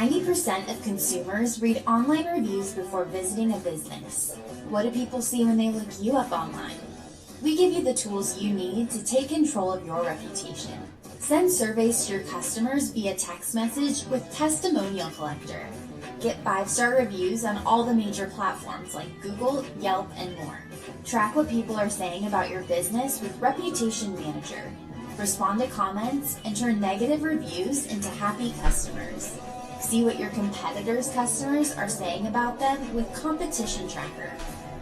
90% of consumers read online reviews before visiting a business. What do people see when they look you up online? We give you the tools you need to take control of your reputation. Send surveys to your customers via text message with Testimonial Collector. Get 5-star reviews on all the major platforms like Google, Yelp, and more. Track what people are saying about your business with Reputation Manager. Respond to comments and turn negative reviews into happy customers. See what your competitors' customers are saying about them with Competition Tracker.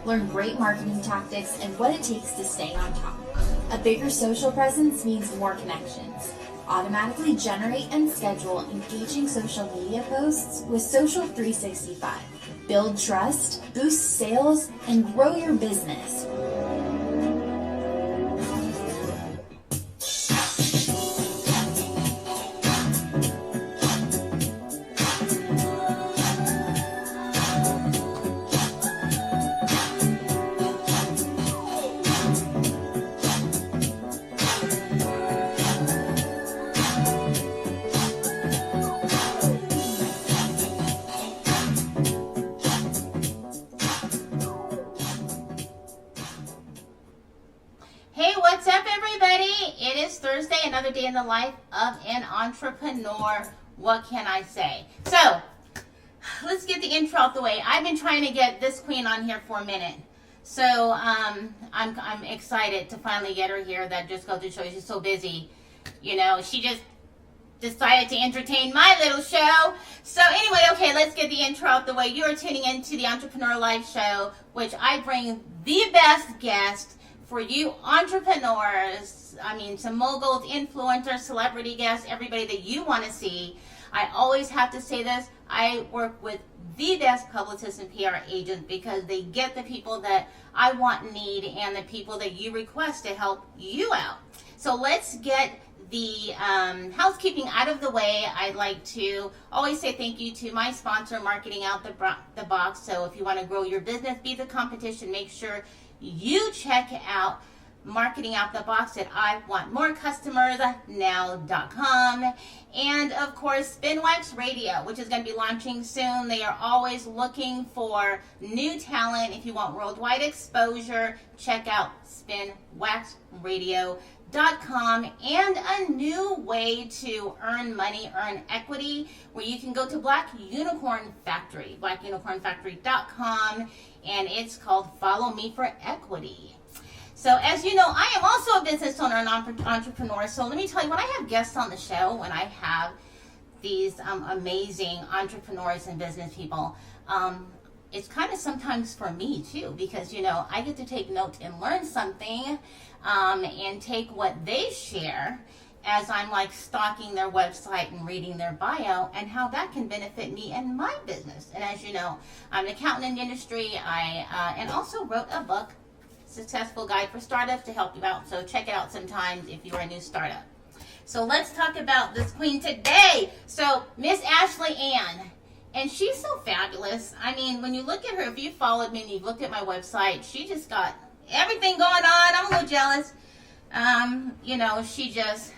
Learn great marketing tactics and what it takes to stay on top. A bigger social presence means more connections. Automatically generate and schedule engaging social media posts with Social 365. Build trust, boost sales, and grow your business. Hey, what's up, everybody? It is Thursday, another day in the life of an entrepreneur. What can I say? So, let's get the intro out the way. I've been trying to get this queen on here for a minute. So, I'm excited to finally get her here. That just goes to show you she's so busy. You know, she just decided to entertain my little show. So anyway, okay, let's get the intro out the way. You are tuning into the Entrepreneur Live Show, which I bring the best guests for you entrepreneurs. I mean, some moguls, influencers, celebrity guests, everybody that you want to see. I always have to say this. I work with the best publicists and PR agents because they get the people that I want and need and the people that you request to help you out. So let's get the housekeeping out of the way. I'd like to always say thank you to my sponsor, Marketing Out the Box. So if you want to grow your business, be the competition, make sure you check out Marketing Out the Box at iwantmorecustomersnow.com. And of course, Spinwax Radio, which is going to be launching soon. They are always looking for new talent. If you want worldwide exposure, check out spinwaxradio.com. And a new way to earn money, earn equity, where you can go to Black Unicorn Factory, blackunicornfactory.com, and it's called Follow Me for Equity. So as you know, I am also a business owner and entrepreneur. So let me tell you, when I have guests on the show, when I have these amazing entrepreneurs and business people, it's kind of sometimes for me too, because, you know, I get to take notes and learn something and take what they share as I'm like stalking their website and reading their bio and how that can benefit me and my business. And as you know, I'm an accountant in the industry. And also wrote a book, Successful Guide for Startups, to help you out. So check it out sometimes if you're a new startup. So let's talk about this queen today. So Miss Ashley Ann. And she's so fabulous. I mean, when you look at her, if you followed me and you've looked at my website, she just got everything going on. I'm a little jealous. You know, she just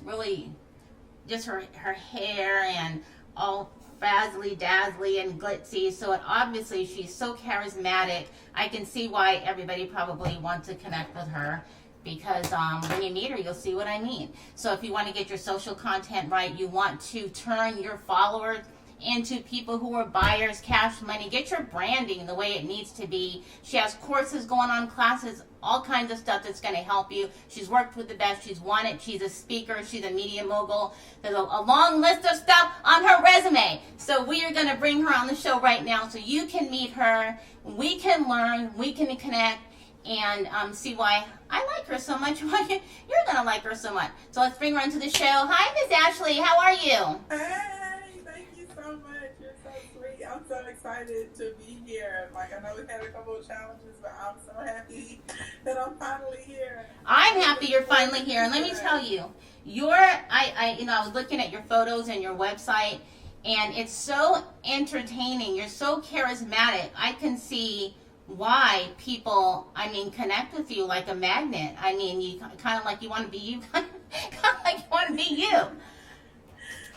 really, just her hair and all frazzly dazzly and glitzy. So obviously she's so charismatic. I can see why everybody probably wants to connect with her, because when you meet her, you'll see what I mean. So if you want to get your social content right, you want to turn your followers into people who are buyers, cash money, get your branding the way it needs to be. She has courses going on, classes, all kinds of stuff that's going to help you. She's worked with the best. She's won it. She's a speaker. She's a media mogul. There's a long list of stuff on her resume. So we are going to bring her on the show right now so you can meet her. We can learn. We can connect and see why I like her so much. Why you're going to like her so much. So let's bring her onto the show. Hi, Miss Ashley. How are you? So much. You're so sweet. I'm so excited to be here. Like, I know we had a couple of challenges, but I'm so happy that I'm finally here. I'm happy you're finally here. And let me tell you, I was looking at your photos and your website, and it's so entertaining. You're so charismatic. I can see why people, connect with you like a magnet. I mean, you kind of like you want to be you, kind of like you want to be you.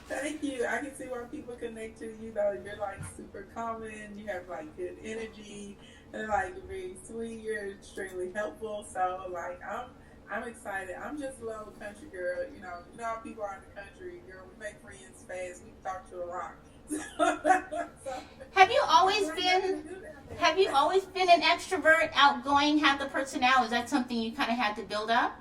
Thank you. I can see why people connect to you though. You're like super common. You have like good energy, and like you're very sweet. You're extremely helpful. So like I'm excited. I'm just a little country girl. You know how people are in the country. Girl, we make friends fast. We can talk to a rock. So, Have you always there's been nothing to do down have there. you always been an extrovert, outgoing, have the personality? Is that something you kind of had to build up?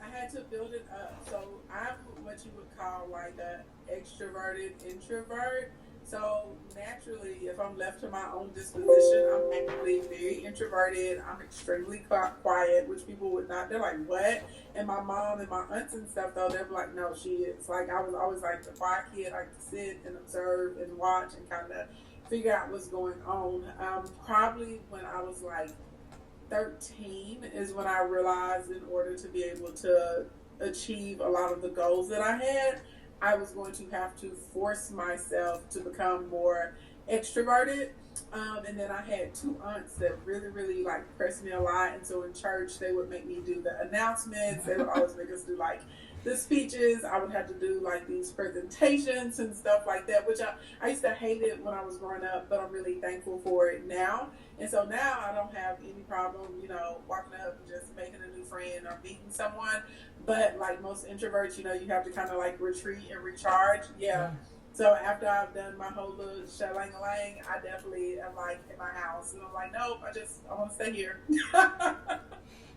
I had to build it up. So I'm what you would call like a extroverted introvert. So naturally, if I'm left to my own disposition, I'm actually very introverted. I'm extremely quiet, which people would not. They're like, "What?" And my mom and my aunts and stuff, though, they're like, "No, she is." Like I was always like the quiet kid, like to sit and observe and watch and kind of figure out what's going on. Probably when I was like 13 is when I realized in order to be able to achieve a lot of the goals that I had, I was going to have to force myself to become more extroverted. And then I had two aunts that really, really like pressed me a lot. And so in church, they would make me do the announcements. They would always make us do like the speeches. I would have to do like these presentations and stuff like that, which I used to hate it when I was growing up, but I'm really thankful for it now. And so now I don't have any problem, walking up and just making a new friend or meeting someone. But like most introverts, you have to kind of like retreat and recharge. Yeah. So after I've done my whole little shalang-a-lang, I definitely am like in my house. And I'm like, nope, I want to stay here.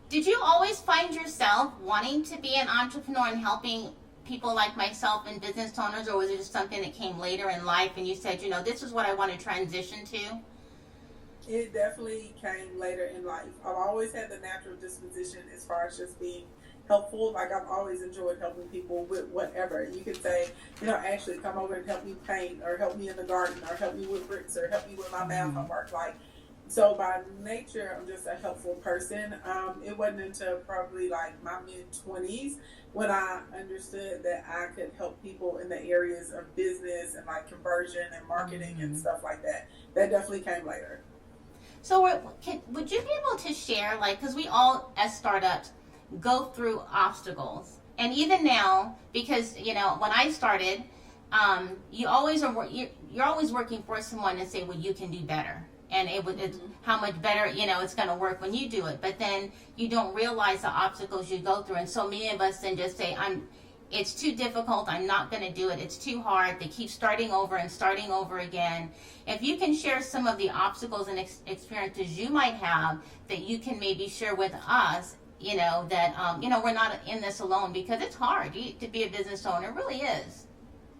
Did you always find yourself wanting to be an entrepreneur and helping people like myself and business owners, or was it just something that came later in life and you said, this is what I want to transition to? It definitely came later in life. I've always had the natural disposition as far as just being helpful. Like I've always enjoyed helping people with whatever. You could say, Ashley, come over and help me paint, or help me in the garden, or help me with bricks, or help me with my math homework. Like, so by nature, I'm just a helpful person. It wasn't until probably like my mid-20s when I understood that I could help people in the areas of business and like conversion and marketing and stuff like that. That definitely came later. So would you be able to share, like, because we all as startups go through obstacles, and even now, because when I started, you're always working for someone to say, well, you can do better, and it's how much better it's going to work when you do it. But then you don't realize the obstacles you go through, and so many of us then just say, it's too difficult, I'm not going to do it, it's too hard. They keep starting over and starting over again. If you can share some of the obstacles and experiences you might have that you can maybe share with us, that we're not in this alone, because it's hard to be a business owner. It really is.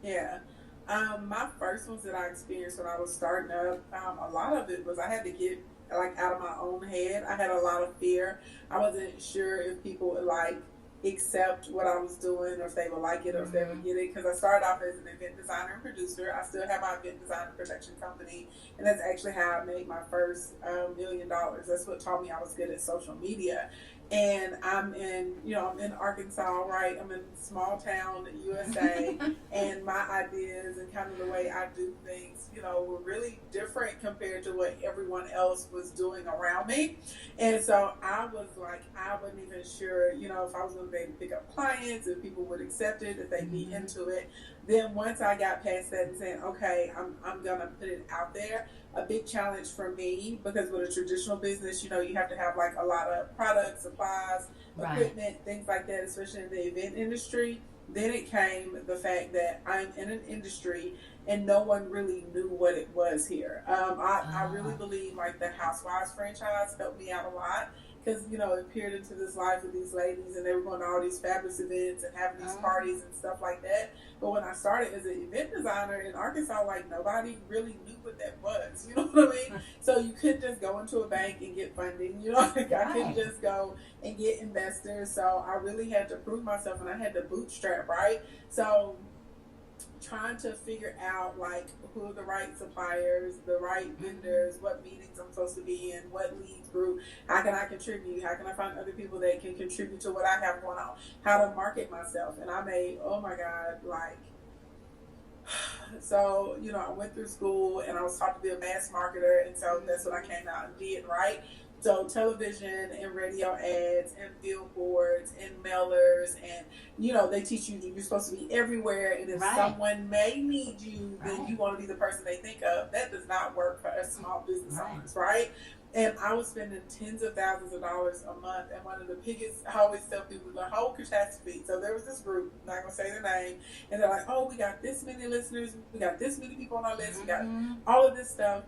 Yeah. My first ones that I experienced when I was starting up, a lot of it was I had to get like out of my own head. I had a lot of fear. I wasn't sure if people would like accept what I was doing, or if they would like it, or if they would get it. Because I started off as an event designer and producer. I still have my event design and production company, and that's actually how I made my first $1 million. That's what taught me I was good at social media. And I'm in Arkansas, right? I'm in small town USA, and my ideas and kind of the way I do things, were really different compared to what everyone else was doing around me. And so I was like, I wasn't even sure, if I was going to be able to pick up clients, if people would accept it, if they'd be into it. Then once I got past that and saying, okay, I'm going to put it out there, a big challenge for me, because with a traditional business, you have to have like a lot of products, supplies, equipment, things like that, especially in the event industry. Then it came the fact that I'm in an industry and no one really knew what it was here. I really believe like the Housewives franchise helped me out a lot, because it peered into this life with these ladies, and they were going to all these fabulous events and having these parties and stuff like that. But when I started as an event designer in Arkansas, like nobody really knew what that was. You know what I mean? So you couldn't just go into a bank and get funding. I couldn't just go and get investors. So I really had to prove myself, and I had to bootstrap, right? So trying to figure out like who are the right suppliers, the right vendors, what meetings I'm supposed to be in, what leads group, how can I contribute, how can I find other people that can contribute to what I have going on, how to market myself. And I made, oh my God, like, so, I went through school and I was taught to be a mass marketer, and so that's what I came out and did, right? So television and radio ads and billboards and mailers, and they teach you you're supposed to be everywhere, and if someone may need you, then you want to be the person they think of. That does not work for us small business owners, right? And I was spending tens of thousands of dollars a month, and one of the biggest, I always tell people, the whole catastrophe. So there was this group, I'm not gonna say their name, and they're like, oh, we got this many listeners, we got this many people on our list, we got all of this stuff,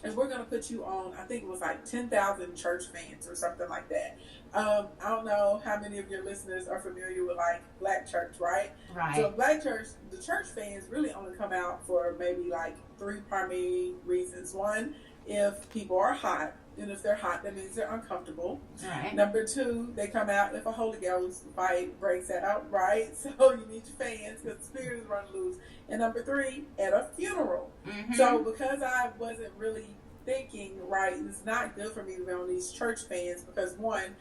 and we're going to put you on, I think it was like 10,000 church fans or something like that. I don't know how many of your listeners are familiar with like Black church, right? Right. So Black church, the church fans really only come out for maybe like 3 primary reasons. One, if people are hot. And if they're hot, that means they're uncomfortable. Right. Number 2, they come out if a Holy Ghost fight breaks out, right? So you need your fans because the spirit is running loose. And number 3, at a funeral. So because I wasn't really thinking, right, it's not good for me to be on these church fans because, one,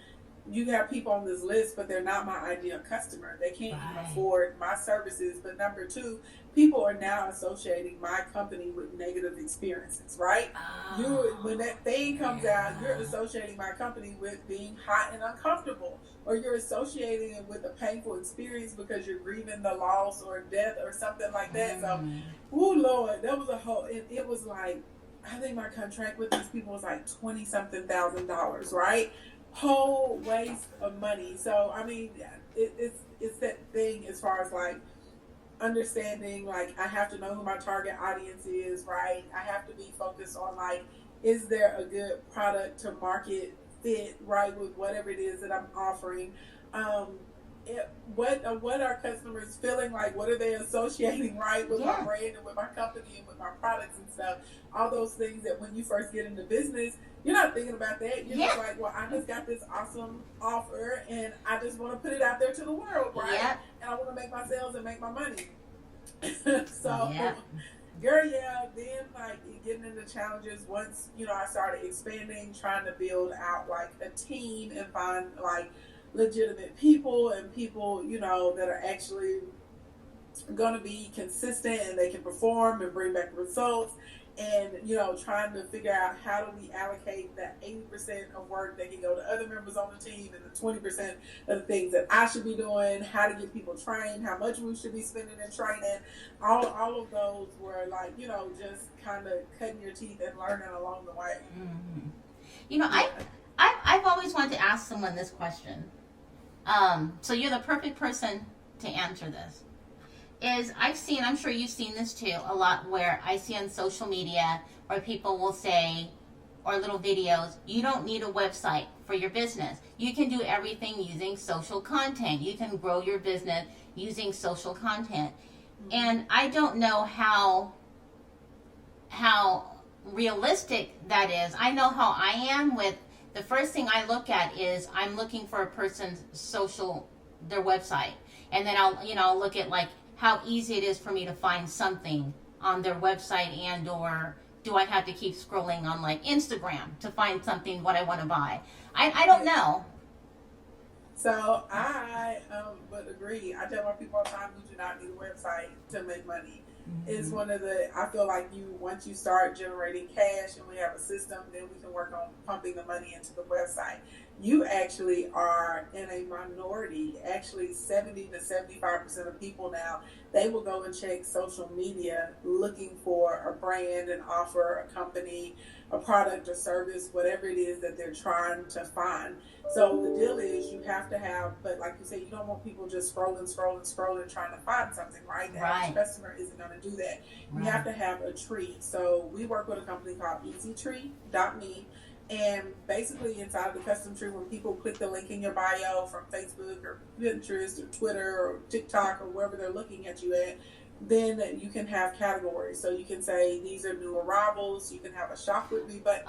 you have people on this list, but they're not my ideal customer. They can't even afford my services. But number 2, people are now associating my company with negative experiences, right? When that thing comes out, you're associating my company with being hot and uncomfortable, or you're associating it with a painful experience because you're grieving the loss or death or something like that. So, oh Lord, that was a whole. It was like, I think my contract with these people was like $20-something thousand, right? Whole waste of money. So I mean, it's that thing as far as like understanding, like I have to know who my target audience is, right? I have to be focused on like, is there a good product to market fit, right, with whatever it is that I'm offering. What are customers feeling like? What are they associating, right, with my brand and with my company and with my products and stuff? All those things that when you first get into business, you're not thinking about that. You're just like, well, I just got this awesome offer and I just want to put it out there to the world, right? And I want to make my sales and make my money. So, girl, then like getting into challenges once, I started expanding, trying to build out like a team and find like legitimate people and people, that are actually going to be consistent and they can perform and bring back results. And, trying to figure out how do we allocate that 80% of work that can go to other members on the team and the 20% of the things that I should be doing, how to get people trained, how much we should be spending in training. All of those were like, just kind of cutting your teeth and learning along the way. I've always wanted to ask someone this question. So you're the perfect person to answer this. I'm sure you've seen this too, a lot where I see on social media where people will say, or little videos, you don't need a website for your business. You can do everything using social content. You can grow your business using social content. And I don't know how realistic that is. I know how I am with, the first thing I look at is I'm looking for a person's their website. And then I'll look at like, how easy it is for me to find something on their website, and or do I have to keep scrolling on like Instagram to find something what I want to buy? I don't know. So I would agree. I tell my people all the time, you do not need a website to make money. It's one of I feel like once you start generating cash and we have a system, then we can work on pumping the money into the website. You actually are in a minority. Actually, 70 to 75% of people now, they will go and check social media looking for a brand, an offer, a company, a product or service, whatever it is that they're trying to find. So the deal is you have to have, but like you said, you don't want people just scrolling, trying to find something, right? The average customer isn't going to do that. You have to have a tree. So we work with a company called easytree.me. And basically inside of the custom tree, when people click the link in your bio from Facebook or Pinterest or Twitter or TikTok or wherever they're looking at you at, then you can have categories. So you can say these are new arrivals. You can have a shop with me button.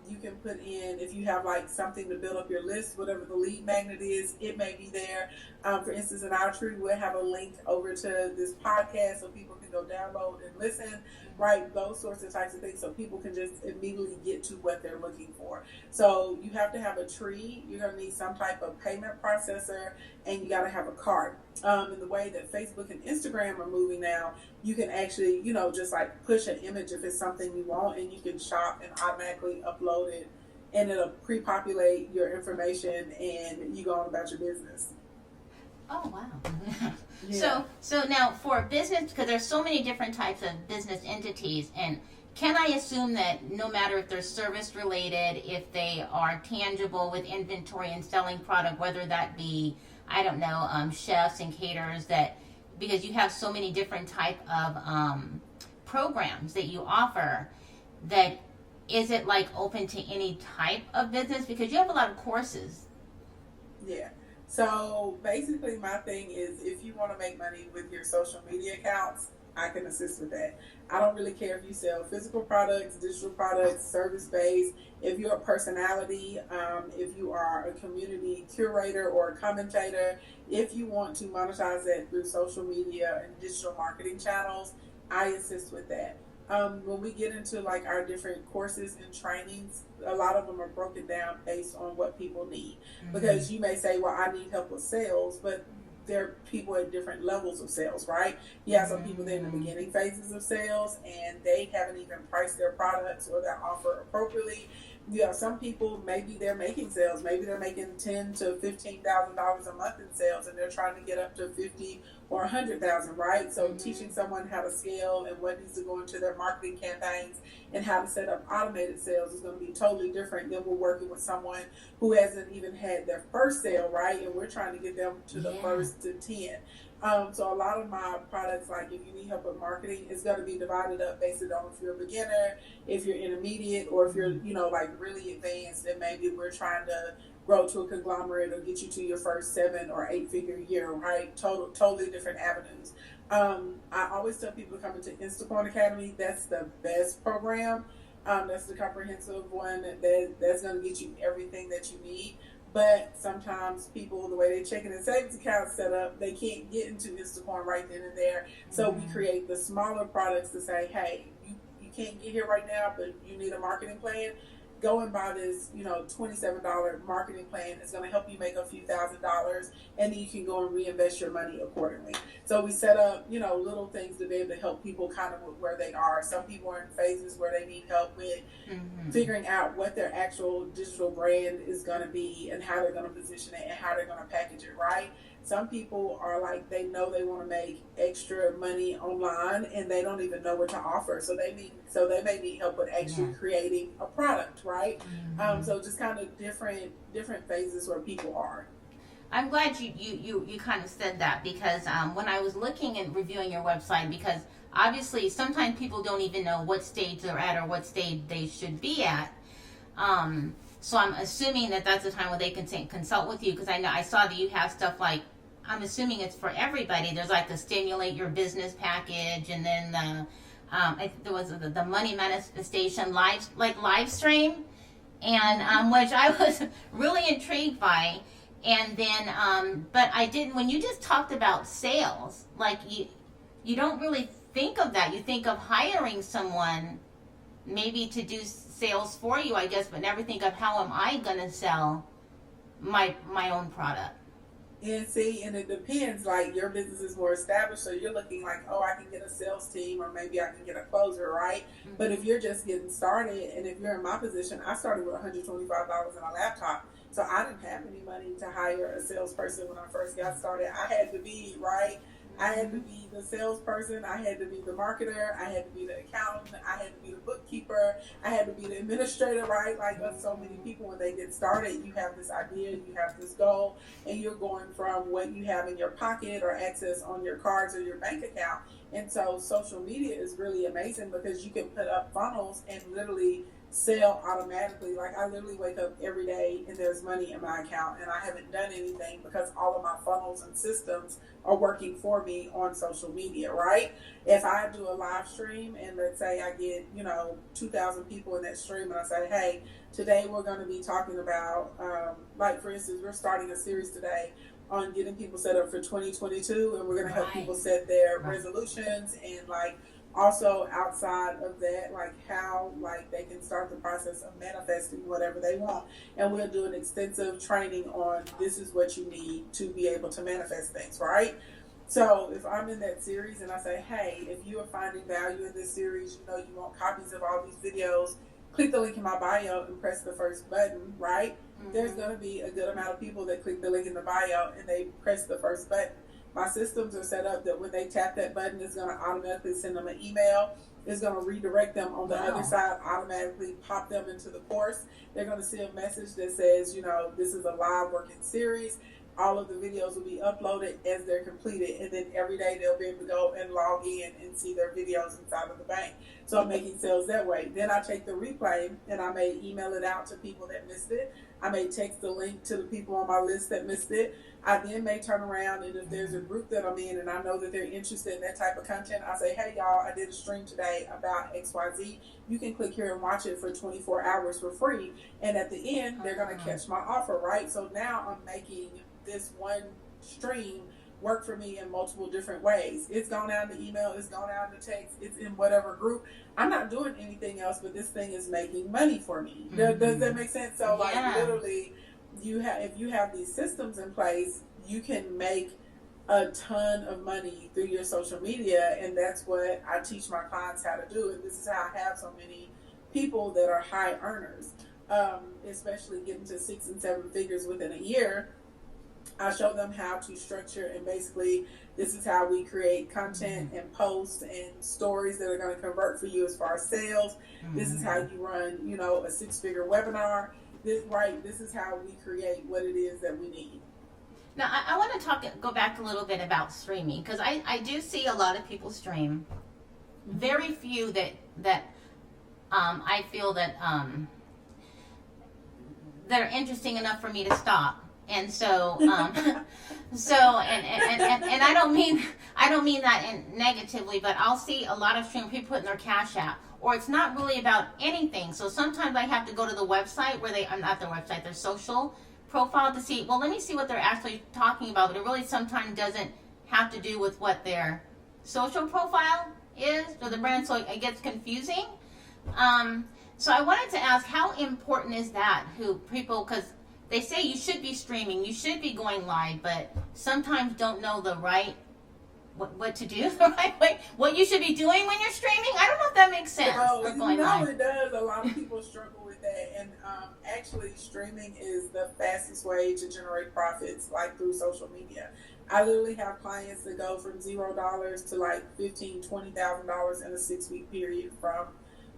You can put in, if you have like something to build up your list, whatever the lead magnet is, it may be there. For instance, in our tree, we'll have a link over to this podcast so people can go download and listen, right? Those sorts of types of things, so people can just immediately get to what they're looking for. So you have to have a tree. You're going to need some type of payment processor, and you got to have a cart. In the way that Facebook and Instagram are moving now, you can actually, just like push an image if it's something you want, and you can shop and automatically upload it and it'll pre-populate your information, and you go on about your business. Oh, wow. Yeah. So now for business, because there's so many different types of business entities, and can I assume that no matter if they're service related, if they are tangible with inventory and selling product, whether that be, I don't know, chefs and caterers, that because you have so many different type of programs that you offer, that is it like open to any type of business? Because you have a lot of courses. Yeah. So basically, my thing is, if you want to make money with your social media accounts, I can assist with that. I don't really care if you sell physical products, digital products, service based. If you're a personality, if you are a community curator or a commentator, if you want to monetize that through social media and digital marketing channels, I assist with that. When we get into like our different courses and trainings, a lot of them are broken down based on what people need. Because you may say, well, I need help with sales, but there are people at different levels of sales, right? You have some people that are in the beginning phases of sales and they haven't even priced their products or their offer appropriately. You have some people, maybe they're making sales, maybe they're making $10,000 to $15,000 a month in sales, and they're trying to get up to 50 or 100,000, right? So teaching someone how to scale and what needs to go into their marketing campaigns and how to set up automated sales is going to be totally different than we're working with someone who hasn't even had their first sale, right? And we're trying to get them to the first to 10. So a lot of my products, like if you need help with marketing, it's going to be divided up based on if you're a beginner, if you're intermediate, or if you're, like really advanced, and maybe we're trying to grow to a conglomerate or get you to your first 7 or 8 figure year, right? Totally different avenues. I always tell people to come into Instacorn Academy. That's the best program. That's the comprehensive one that's going to get you everything that you need. But sometimes people, the way they checking and savings account set up, they can't get into Instacorn right then and there. So we create the smaller products to say, hey, you can't get here right now, but you need a marketing plan. Go and buy this, $27 marketing plan. It's going to help you make a few $1,000s, and then you can go and reinvest your money accordingly. So we set up, little things to be able to help people kind of with where they are. Some people are in phases where they need help with figuring out what their actual digital brand is going to be and how they're going to position it and how they're going to package it, right? Some people are like, they know they want to make extra money online and they don't even know what to offer. So they may need help with actually creating a product, right? So just kind of different phases where people are. I'm glad you kind of said that, because when I was looking and reviewing your website, because obviously sometimes people don't even know what stage they're at or what stage they should be at. So I'm assuming that that's the time when they can consult with you, because I saw that you have stuff like, I'm assuming it's for everybody. There's like the stimulate your business package, and then there was the money manifestation live stream, and which I was really intrigued by. And then, but I didn't. When you just talked about sales, like you don't really think of that. You think of hiring someone maybe to do sales for you, I guess, but never think of how am I going to sell my own product. And see, and it depends, like your business is more established, so you're looking like, oh, I can get a sales team or maybe I can get a closer, right? But if you're just getting started, and if you're in my position, I started with $125 in a laptop. So I didn't have any money to hire a salesperson when I first got started. I had to be, right? I had to be the salesperson. I had to be the marketer. I had to be the accountant. I had to be the bookkeeper. I had to be the administrator, right? Like so many people, when they get started, you have this idea, you have this goal, and you're going from what you have in your pocket or access on your cards or your bank account. And so social media is really amazing because you can put up funnels and literally sell automatically. Like I literally wake up every day and there's money in my account and I haven't done anything because all of my funnels and systems are working for me on social media, right? If I do a live stream and let's say I get, 2,000 people in that stream and I say, hey, today we're going to be talking about, like for instance, we're starting a series today on getting people set up for 2022, and we're going to help people set their resolutions and like also outside of that, like how like they can start the process of manifesting whatever they want. And we'll do an extensive training on this is what you need to be able to manifest things, right? So if I'm in that series and I say, hey, if you are finding value in this series, you want copies of all these videos, click the link in my bio and press the first button, right? There's going to be a good amount of people that click the link in the bio and they press the first button. My systems are set up that when they tap that button, it's going to automatically send them an email. It's going to redirect them on the other side, automatically pop them into the course. They're going to see a message that says, this is a live working series. All of the videos will be uploaded as they're completed, and then every day they'll be able to go and log in and see their videos inside of the bank. So I'm making sales that way. Then I take the replay and I may email it out to people that missed it. I may text the link to the people on my list that missed it. I then may turn around, and if there's a group that I'm in and I know that they're interested in that type of content, I say, hey y'all, I did a stream today about XYZ. You can click here and watch it for 24 hours for free. And at the end, they're going to catch my offer, right? So now I'm making this one stream work for me in multiple different ways. It's gone out in the email, it's gone out in the text, it's in whatever group. I'm not doing anything else, but this thing is making money for me. Does that make sense? So literally, if you have these systems in place, you can make a ton of money through your social media, and that's what I teach my clients how to do. And this is how I have so many people that are high earners, especially getting to 6 and 7 figures within a year. I show them how to structure, and basically this is how we create content and posts and stories that are going to convert for you as far as sales. This is how you run, a 6-figure webinar. This is how we create what it is that we need. Now, I want to go back a little bit about streaming, because I do see a lot of people stream. Very few that I feel that are interesting enough for me to stop. And so, and I don't mean that negatively, but I'll see a lot of stream people putting their Cash App, or it's not really about anything. So sometimes I have to go to the website their social profile to see, well, let me see what they're actually talking about. But it really sometimes doesn't have to do with what their social profile is for the brand. So it gets confusing. So I wanted to ask, how important is that? Because they say you should be streaming, you should be going live, but sometimes don't know the right, what to do the right way, what you should be doing when you're streaming. I don't know if that makes sense. It does. A lot of people struggle with that. And actually, streaming is the fastest way to generate profits, like through social media. I literally have clients that go from $0 to like $15,000, $20,000 in a 6-week period from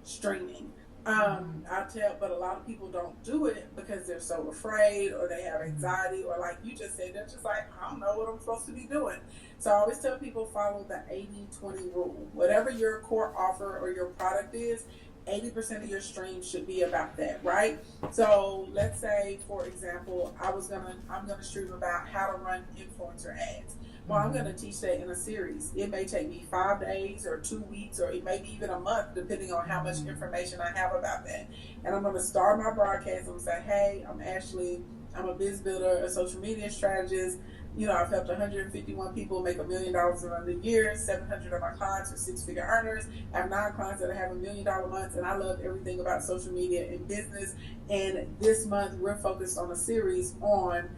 streaming. But a lot of people don't do it because they're so afraid, or they have anxiety, or like you just said, they're just like, I don't know what I'm supposed to be doing. So I always tell people, follow the 80-20 rule. Whatever your core offer or your product is, 80% of your stream should be about that, right? So let's say, for example, I'm gonna stream about how to run influencer ads. Well, I'm going to teach that in a series. It may take me 5 days or 2 weeks, or it may be even a month, depending on how much information I have about that. And I'm going to start my broadcast. I'm going to say, hey, I'm Ashley. I'm a biz builder, a social media strategist. I've helped 151 people make $1 million in under a year. 700 of my clients are 6-figure earners. I have 9 clients that have $1 million months, and I love everything about social media and business. And this month, we're focused on a series on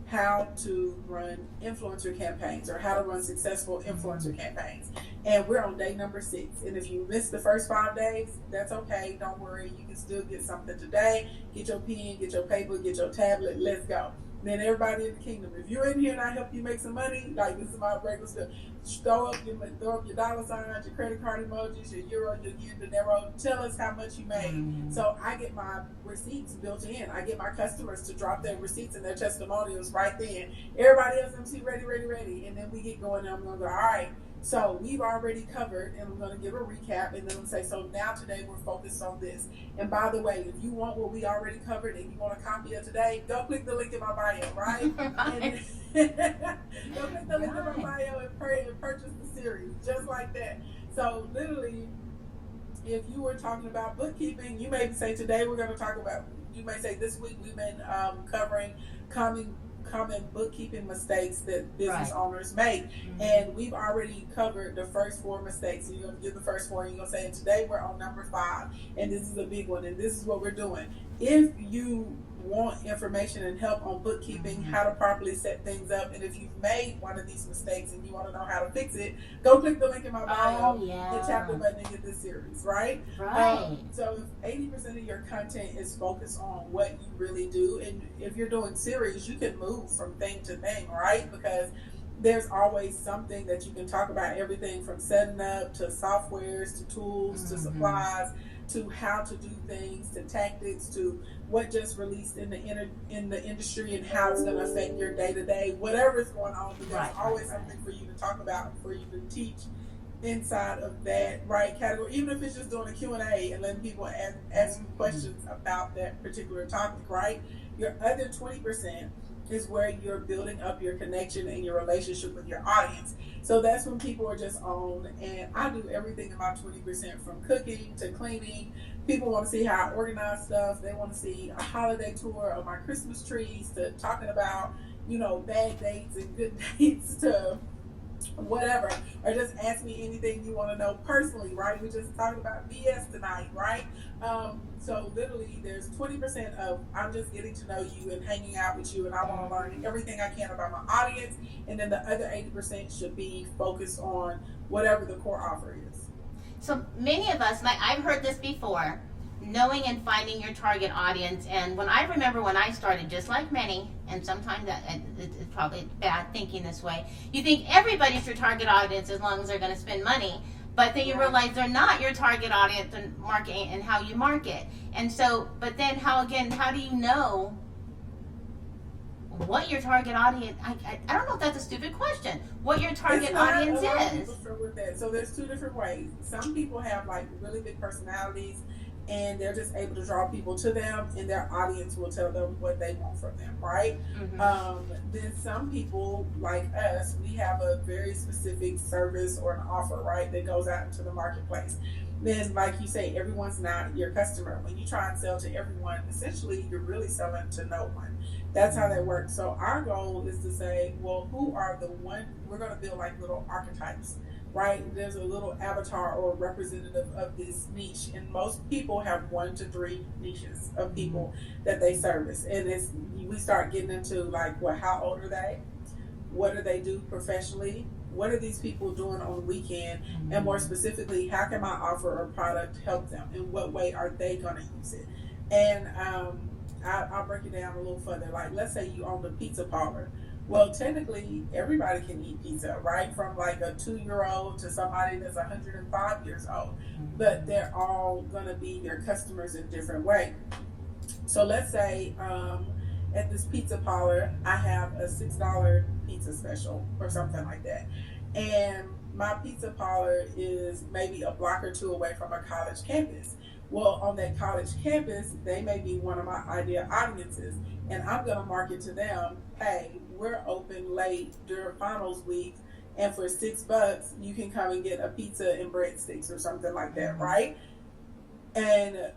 how to run influencer campaigns, or how to run successful influencer campaigns. And we're on day number 6. And if you missed the first 5 days, that's okay. Don't worry. You can still get something today. Get your pen, get your paper, get your tablet. Let's go. Then everybody in the kingdom, if you're in here and I help you make some money, like this is my regular stuff, throw up your dollar signs, your credit card emojis, your euro, your yen, dinero. Tell us how much you made. So I get my receipts built in. I get my customers to drop their receipts and their testimonials right then. Everybody else, MC, ready. And then we get going, and I'm going to go, all right. So we've already covered, and I'm going to give a recap, and then I'm say, so now today we're focused on this. And by the way, if you want what we already covered and you want a copy of today, go click the link in my bio, right? Go click the link in my bio and purchase the series, just like that. So literally, if you were talking about bookkeeping, you may say today we're going to talk about, you may say this week we've been covering common bookkeeping mistakes that business owners make. And we've already covered the first 4 mistakes. So you're going to give the first 4, and you're going to say, and today we're on number 5, and this is a big one, and this is what we're doing. if you want information and help on bookkeeping, how to properly set things up, and if you've made one of these mistakes and you want to know how to fix it, go click the link in my bio and tap the button and get this series, right? So if 80% of your content is focused on what you really do, and if you're doing series, you can move from thing to thing, right? Because there's always something that you can talk about, everything from setting up to softwares to tools to supplies to how to do things to tactics to what just released in the industry and how it's going to affect your day-to-day, whatever is going on. But there's always something for you to talk about, for you to teach inside of that category, even if it's just doing a Q&A and letting people ask you questions about that particular topic, right? Your other 20% is where you're building up your connection and your relationship with your audience. So that's when people are just on, and I do everything in my 20% from cooking to cleaning. People want to see how I organize stuff. They want to see a holiday tour of my Christmas trees to talking about, bad dates and good dates to whatever, or just ask me anything you want to know personally, right? We just talked about BS tonight, right? So literally there's 20% of I'm just getting to know you and hanging out with you, and I want to learn everything I can about my audience, and then the other 80% should be focused on whatever the core offer is. So many of us, like I've heard this before, knowing and finding your target audience. And when I started, just like many, and sometimes it's probably bad thinking this way, you think everybody's your target audience as long as they're going to spend money. But then you realize they're not your target audience and marketing and how you market. And so, but then how do you know what your target audience, I don't know if that's a stupid question, what your target audience is. So there's two different ways. Some people have like really big personalities and they're just able to draw people to them, and their audience will tell them what they want from them, right? Then some people like us, we have a very specific service or an offer, right, that goes out into the marketplace. Then, like you say, everyone's not your customer. When you try and sell to everyone, essentially you're really selling to no one. That's how that works. So our goal is to say, well, who are we're going to build like little archetypes, right? There's a little avatar or representative of this niche, and most people have 1 to 3 niches of people that they service. And we start getting into like, well, how old are they? What do they do professionally? What are these people doing on the weekend? And more specifically, how can my offer or product help them? In what way are they going to use it? And I'll break it down a little further. Like, let's say you own a pizza parlor. Well, technically, everybody can eat pizza, right? From like a 2-year-old to somebody that's 105 years old. But they're all going to be your customers in different ways. So let's say at this pizza parlor, I have a $6 pizza special or something like that. And my pizza parlor is maybe a block or 2 away from a college campus. Well, on that college campus, they may be one of my ideal audiences. And I'm going to market to them, hey, we're open late during finals week, and for $6, you can come and get a pizza and breadsticks or something like that, right? And,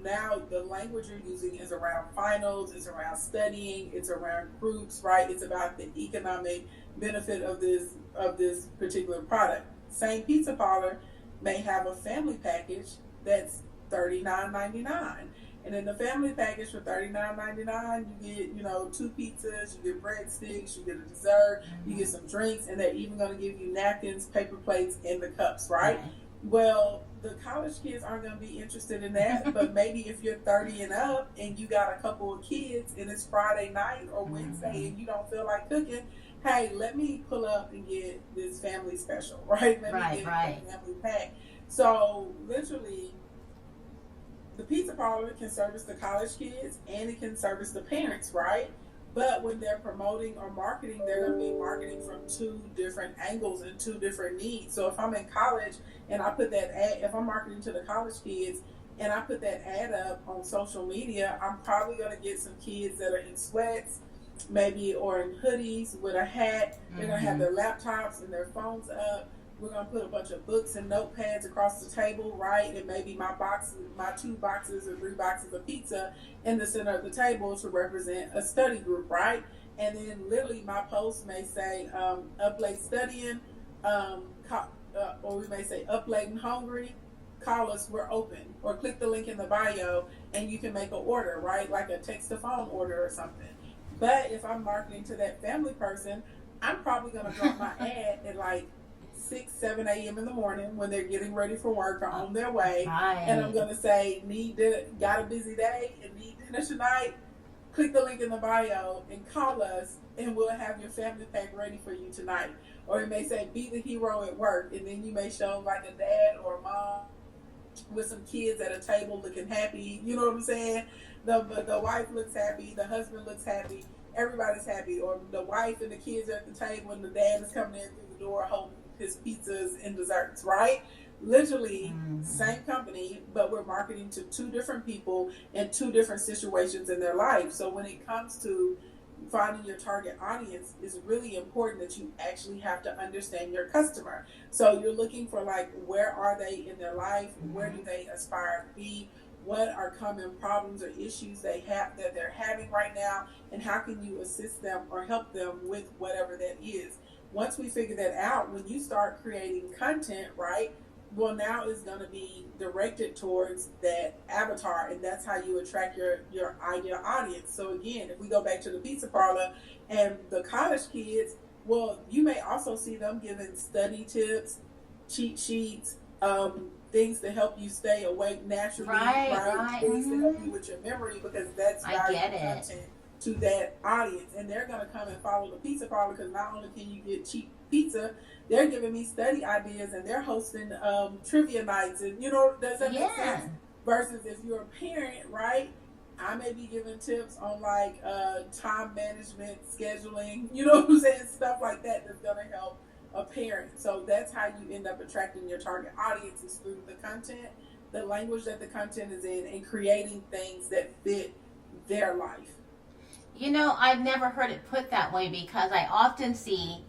now the language you're using is around finals, it's around studying, it's around groups, right? It's about the economic benefit of this particular product. Same pizza parlor may have a family package that's $39.99. And in the family package for $39.99, you get, 2 pizzas, you get breadsticks, you get a dessert, you get some drinks, and they're even going to give you napkins, paper plates, and the cups, right? Well, the college kids aren't going to be interested in that, but maybe if you're 30 and up and you got a couple of kids and it's Friday night or Wednesday and you don't feel like cooking, hey, let me pull up and get this family special, right? Let me get a family pack. So literally, the pizza parlor can service the college kids and it can service the parents, right? But when they're promoting or marketing, they're going to be marketing from 2 different angles and 2 different needs. So if I'm in college and I put that ad, if I'm marketing to the college kids and I put that ad up on social media, I'm probably going to get some kids that are in sweats, maybe, or in hoodies with a hat. They're going to have their laptops and their phones up. We're going to put a bunch of books and notepads across the table, right? And maybe my 2 boxes or 3 boxes of pizza in the center of the table to represent a study group, right? And then literally my post may say, up late studying, or we may say up late and hungry, call us, we're open. Or click the link in the bio and you can make an order, right? Like a text to phone order or something. But if I'm marketing to that family person, I'm probably going to drop my ad at like 6, 7 a.m. in the morning when they're getting ready for work or on their way. Right. And I'm going to say, got a busy day and need dinner tonight? Click the link in the bio and call us, and we'll have your family pack ready for you tonight. Or it may say, be the hero at work, and then you may show like a dad or a mom with some kids at a table looking happy. You know what I'm saying? The wife looks happy, the husband looks happy, everybody's happy. Or the wife and the kids are at the table and the dad is coming in through the door holding his pizzas and desserts, right? Literally, same company, but we're marketing to two different people in two different situations in their life. So when it comes to finding your target audience, it's really important that you actually have to understand your customer. So you're looking for like, where are they in their life? Where do they aspire to be? What are common problems or issues they have that they're having right now? And how can you assist them or help them with whatever that is? Once we figure that out, when you start creating content, right? Well, now it's going to be directed towards that avatar, and that's how you attract your ideal audience. So again, if we go back to the pizza parlor and the college kids, well, you may also see them giving study tips, cheat sheets, things to help you stay awake naturally, right? Things to help you with your memory, because that's valuable content to that audience. And they're going to come and follow the pizza parlor because not only can you get cheap pizza, they're giving me study ideas and they're hosting trivia nights, and does that make sense? Versus if you're a parent, right? I may be giving tips on like time management, scheduling, you know what I'm saying? Stuff like that that's gonna help a parent. So that's how you end up attracting your target audience, is through the content, the language that the content is in, and creating things that fit their life. I've never heard it put that way, because I often see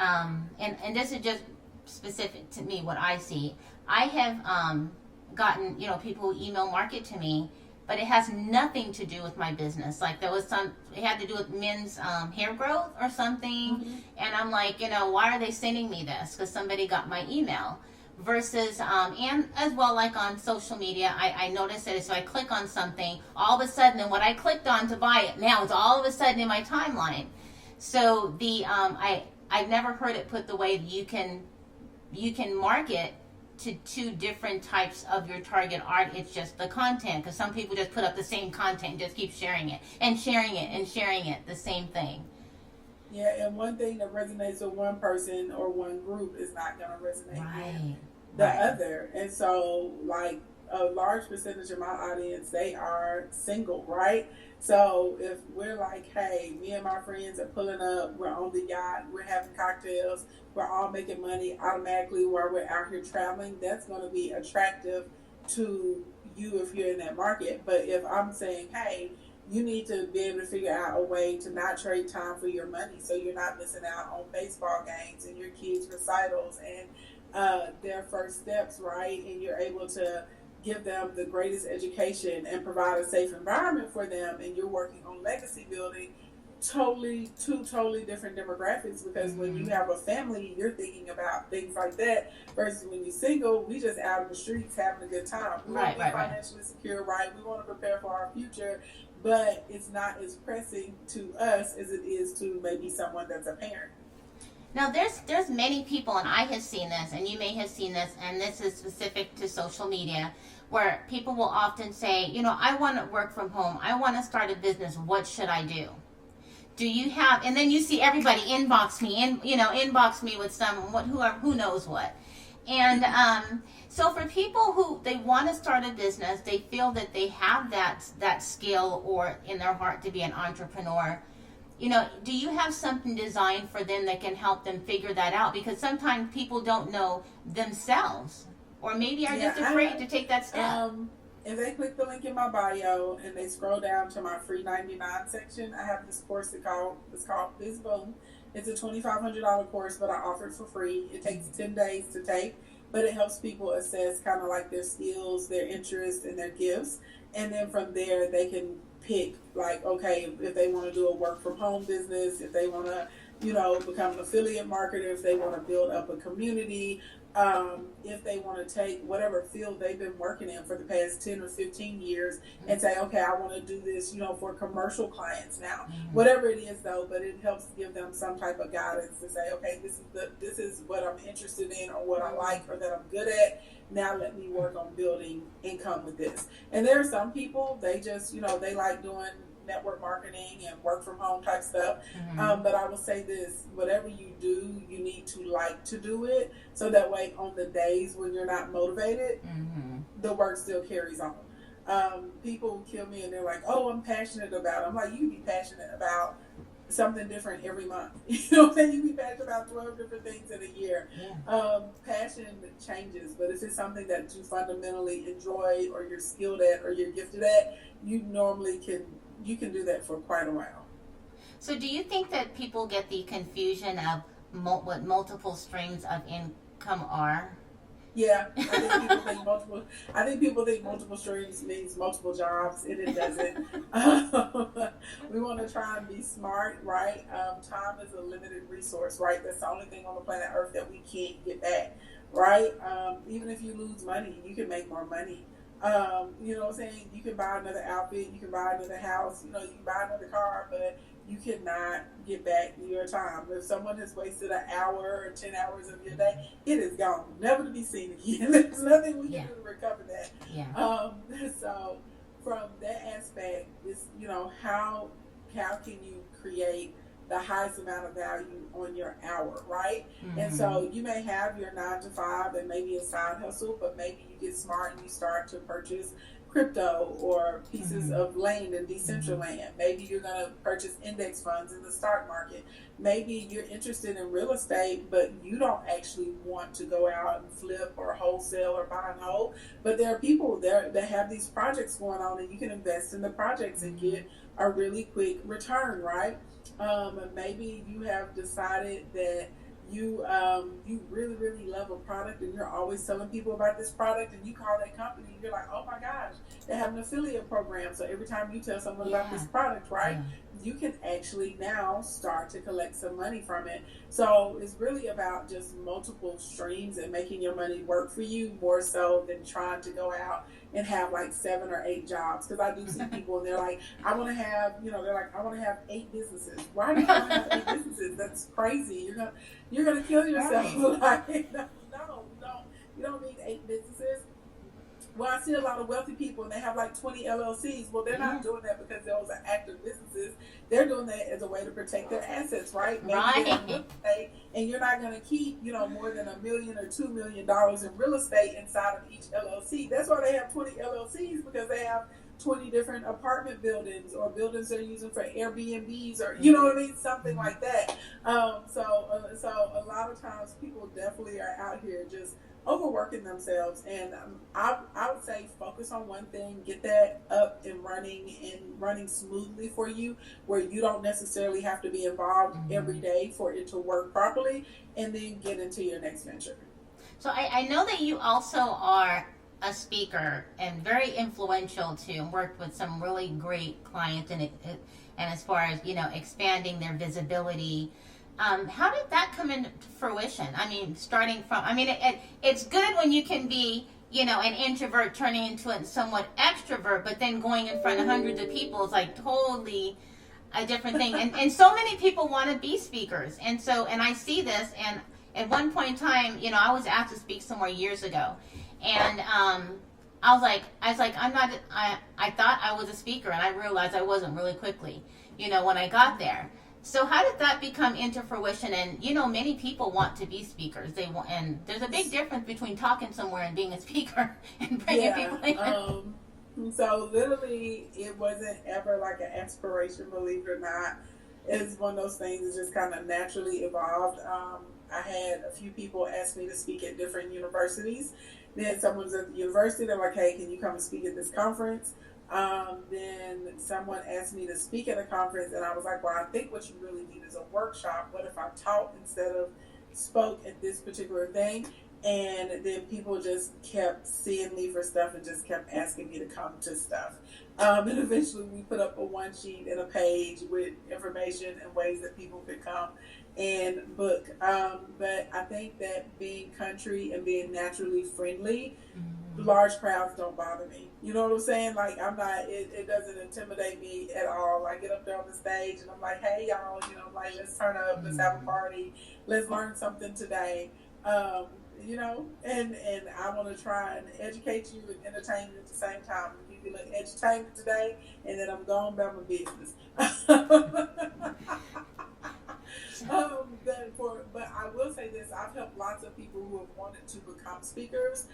and this is just specific to me, what I see. I have gotten, people who email market to me, but it has nothing to do with my business. Like it had to do with men's hair growth or something. And I'm like, why are they sending me this? Because somebody got my email. Versus, and as well, like on social media, I notice it. So I click on something, all of a sudden, and what I clicked on to buy it, now it's all of a sudden in my timeline. So I've never heard it put the way that you can market to two different types of your target art. It's just the content, because some people just put up the same content and just keep sharing it and sharing it and sharing it, the same thing. Yeah, and one thing that resonates with one person or one group is not going to resonate with the other. And so, like, a large percentage of my audience, they are single, right? So if we're like, hey, me and my friends are pulling up, we're on the yacht, we're having cocktails, we're all making money automatically while we're out here traveling, that's going to be attractive to you if you're in that market. But if I'm saying, hey, you need to be able to figure out a way to not trade time for your money, so you're not missing out on baseball games and your kids' recitals and their first steps, right? And you're able to give them the greatest education and provide a safe environment for them, and you're working on legacy building, two totally different demographics. Because when you have a family, you're thinking about things like that, versus when you're single, we just out in the streets having a good time. We want to be financially secure, right? We want to prepare for our future, but it's not as pressing to us as it is to maybe someone that's a parent. Now, there's many people, and I have seen this, and you may have seen this, and this is specific to social media, where people will often say, I want to work from home. I want to start a business. What should I do? Do you have, and then you see everybody inbox me with who knows what. And so for people who, they want to start a business, they feel that they have that skill or in their heart to be an entrepreneur, do you have something designed for them that can help them figure that out? Because sometimes people don't know themselves, or maybe are just afraid to take that step. If they click the link in my bio and they scroll down to my free 99 section, I have this course it's called Biz Boom. It's a $2,500 course, but I offer it for free. It takes 10 days to take, but it helps people assess kind of like their skills, their interests, and their gifts. And then from there, they can pick, like, okay, if they want to do a work from home business, if they want to, become an affiliate marketer, if they want to build up a community, if they want to take whatever field they've been working in for the past 10 or 15 years and say, okay, I want to do this, for commercial clients now, whatever it is though, but it helps give them some type of guidance to say, okay, this is what I'm interested in or what I like or that I'm good at. Now let me work on building income with this. And there are some people, they just, they like doing network marketing and work from home type stuff. But I will say this, whatever you do, you need to like to do it. So that way on the days when you're not motivated, the work still carries on. People kill me and they're like, oh, I'm passionate about it. I'm like, you can be passionate about something different every month. You know what I'm saying? You can be passionate about 12 different things in a year. Passion changes, but if it's something that you fundamentally enjoy or you're skilled at or you're gifted at, you normally can do that for quite a while. So do you think that people get the confusion of what multiple streams of income are? Yeah, I think people think multiple streams means multiple jobs, and it doesn't. We want to try and be smart, right? Time is a limited resource, right? That's the only thing on the planet Earth that we can't get back, right? Even if you lose money, you can make more money. You know what I'm saying? You can buy another outfit, you can buy another house, you can buy another car, but you cannot get back your time. If someone has wasted an hour or 10 hours of your day, it is gone, never to be seen again. There's nothing we can do to recover that. So from that aspect, is how can you create the highest amount of value on your hour, right? And so you may have your 9 to 5 and maybe a side hustle, but maybe you get smart and you start to purchase crypto or pieces of land in Decentraland. Maybe you're going to purchase index funds in the stock market. Maybe you're interested in real estate, but you don't actually want to go out and flip or wholesale or buy and hold. But there are people there that have these projects going on, and you can invest in the projects and get a really quick return, right? Maybe you have decided that you really, really love a product and you're always telling people about this product, and you call that company and you're like, oh my gosh, they have an affiliate program. So every time you tell someone about this product, right, you can actually now start to collect some money from it. So it's really about just multiple streams and making your money work for you more so than trying to go out and have like 7 or 8 jobs. Because I do see people and they're like, I want to have, I want to have 8 businesses. Why do you want to have 8 businesses? That's crazy. You're gonna kill yourself. Like, no, you don't need 8 businesses. Well, I see a lot of wealthy people and they have like 20 LLCs. Well, they're not doing that because those are active businesses. They're doing that as a way to protect their assets, right? And you're not going to keep, more than $1 million or $2 million in real estate inside of each LLC. That's why they have 20 LLCs, because they have 20 different apartment buildings or buildings they're using for Airbnbs or, you know what I mean? Something like that. So a lot of times people definitely are out here just overworking themselves, and I would say focus on one thing, get that up and running smoothly for you, where you don't necessarily have to be involved every day for it to work properly, and then get into your next venture. So I know that you also are a speaker and very influential too, and worked with some really great clients, and as far as expanding their visibility. How did that come into fruition? I mean, it's good when you can be, an introvert turning into a somewhat extrovert, but then going in front of hundreds of people is like totally a different thing. And so many people want to be speakers. And I see this, and at one point in time, I was asked to speak somewhere years ago. And I was like, I thought I was a speaker, and I realized I wasn't really quickly, when I got there. So how did that become into fruition? And many people want to be speakers. And there's a big difference between talking somewhere and being a speaker and bringing people in. So literally, it wasn't ever like an aspiration, believe it or not. It's one of those things that just kind of naturally evolved. I had a few people ask me to speak at different universities. Then someone was at the university. They're like, "Hey, can you come and speak at this conference?" Then someone asked me to speak at a conference, and I was like, well, I think what you really need is a workshop. What if I taught instead of spoke at this particular thing? And then people just kept seeing me for stuff and just kept asking me to come to stuff. And eventually we put up a 1 sheet and a page with information and ways that people could come and book. But I think that being country and being naturally friendly, large crowds don't bother me. You know what I'm saying? Like, I'm not, it doesn't intimidate me at all. I get up there on the stage and I'm like, hey y'all, you know, like, let's turn up, let's have a party, let's learn something today. You know, and I want to try and educate you and entertain you at the same time. Give you a little entertainment today, and then I'm going about my business. But I will say this: I've helped lots of people who have wanted to become speakers.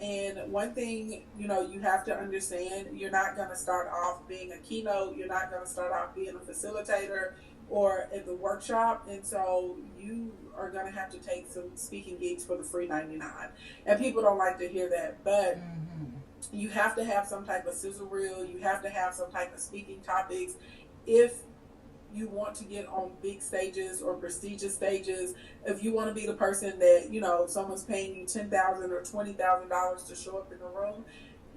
And one thing, you know, you have to understand: you're not going to start off being a keynote. You're not going to start off being a facilitator or at the workshop, and so you are going to have to take some speaking gigs for the free 99. And people don't like to hear that, but you have to have some type of sizzle reel. You have to have some type of speaking topics if you want to get on big stages or prestigious stages. If you want to be the person that, you know, someone's paying you $10,000 or $20,000 to show up in the room,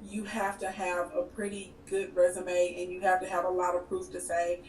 you have to have a pretty good resume, and you have to have a lot of proof to say,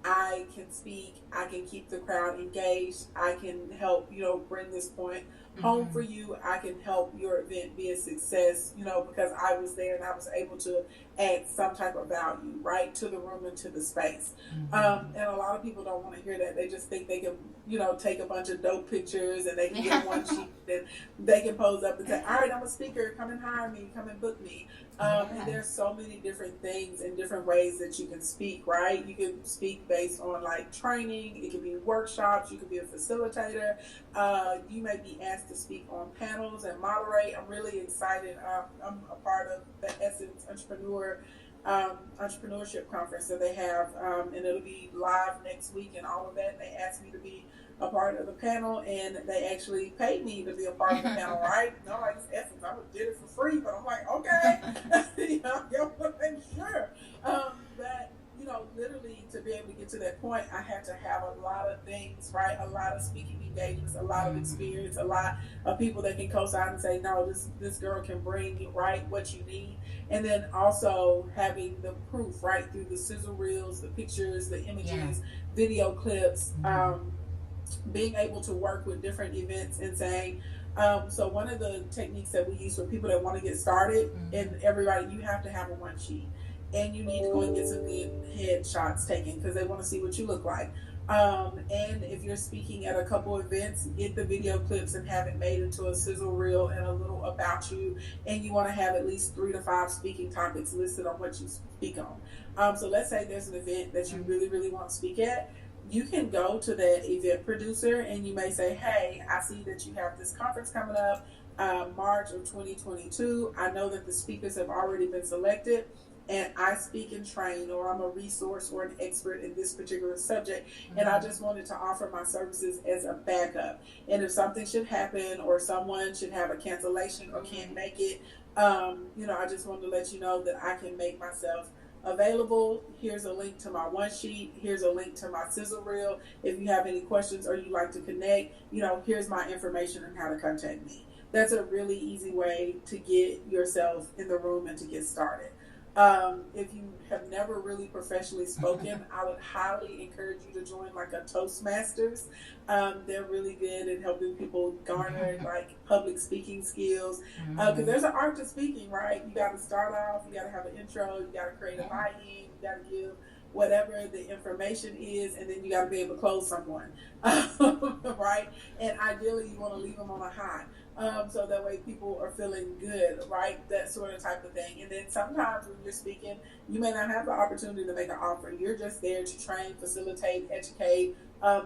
I can speak, I can keep the crowd engaged, I can help, you know, bring this point home for you, I can help your event be a success, you know, because I was there and I was able to add some type of value, right, to the room and to the space. And a lot of people don't want to hear that. They just think they can, you know, take a bunch of dope pictures and they can get one sheet and they can pose up and say, all right, I'm a speaker, come and hire me, come and book me. And there's so many different things and different ways that you can speak, right? You can speak based on like training, it could be workshops, you could be a facilitator, you may be asked to speak on panels and moderate. I'm really excited. I'm a part of the Essence Entrepreneurship Conference that they have, and it'll be live next week and all of that. They asked me to be a part of the panel, and they actually paid me to be a part of the panel, right? No, like, it's Essence. I would have did it for free, but I'm like, okay, you know, I want to make sure. But, you know, literally to be able to get to that point, I had to have a lot of things, right? A lot of speaking engagements, a lot of experience, a lot of people that can co-sign and say, no, this girl can bring you, right, what you need. And then also having the proof, right, through the sizzle reels, the pictures, the images, video clips, being able to work with different events and saying, so one of the techniques that we use for people that want to get started, and everybody, you have to have a one sheet, and you need to go and get some good headshots taken because they want to see what you look like. And if you're speaking at a couple events, get the video clips and have it made into a sizzle reel and a little about you. And you want to have at least 3 to 5 speaking topics listed on what you speak on. So let's say there's an event that you really, really want to speak at. You can go to that event producer and you may say, hey, I see that you have this conference coming up, March of 2022. I know that the speakers have already been selected, and I speak and train, or I'm a resource or an expert in this particular subject, and I just wanted to offer my services as a backup. And if something should happen, or someone should have a cancellation or can't make it, you know, I just wanted to let you know that I can make myself available. Here's a link to my one sheet. Here's a link to my sizzle reel. If you have any questions or you'd like to connect, you know, here's my information on how to contact me. That's a really easy way to get yourself in the room and to get started. If you have never really professionally spoken, I would highly encourage you to join like a Toastmasters. They're really good at helping people garner like public speaking skills. Because there's an art to speaking, right? You got to start off, you got to have an intro, you got to create a buy-in, you got to give whatever the information is, and then you got to be able to close someone, right? And ideally, you want to leave them on a high. So that way people are feeling good, right? That sort of type of thing. And then sometimes when you're speaking, you may not have the opportunity to make an offer. You're just there to train, facilitate, educate,